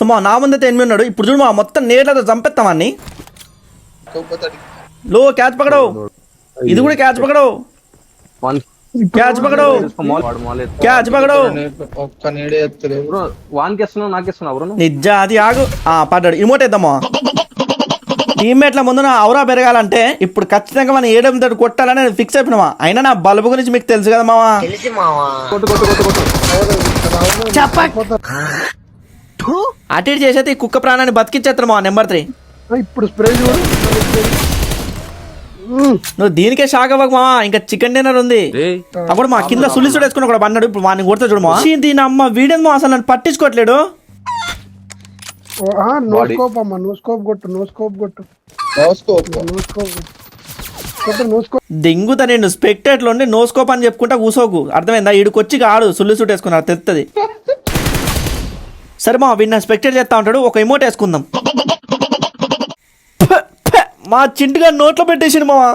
So మా నా ముందైతే ఎనిమిది ఉన్నాడు. ఇప్పుడు చూడు మా మొత్తం నేట్లతో చంపేస్తామని. లో క్యాచ్ పకడో, ఇది కూడా క్యాచ్ పకడో, క్యాచ్ పకడో, క్యాచ్ పకడో. నిజా అది ఆగు. పడ్డాడు. ఇమోట్ వేద్దామా. టీమ్మేట్ల ముందు నా ఔరా పెరగాలంటే ఇప్పుడు ఖచ్చితంగా మనం ఏడం తోటి కొట్టాలని నేను ఫిక్స్ అయిపోయినామా. అయినా నా బల్బు గురించి మీకు తెలుసు కదా మావా. అటు ఇటు చేసేది ఈ కుక్క ప్రాణాన్ని బతికిచ్చేస్తారు మా నెంబర్ 3. ఇప్పుడు స్ప్రే నువ్వు దీనికే షాక్ అవ్వకు మావా. ఇంకా చికెన్ డిన్నర్ ఉంది. అప్పుడు మా కింద సుల్లి వేసుకుని కూడా అన్నాడు. ఇప్పుడు వాడిని కొడతా చూడు మా. దీని అమ్మ వీడియో మా అసలు నన్ను పట్టించుకోవట్లేడు. దెంగుతా నేను స్పెక్టేట్లో ఉండి నో స్కోప్ అని చెప్పుకుంటా కూసోకు. అర్థమైందా? ఈడుకొచ్చి ఆడు సుల్లి సూట్ వేసుకున్నారు తెలుస్తుంది. సరే మా వీడిని స్పెక్టేట్ చేస్తా ఉంటాడు. ఒక ఎమోట్ వేసుకుందాం. మా చింటుగా నోట్లో పెట్టేసిండు మావా.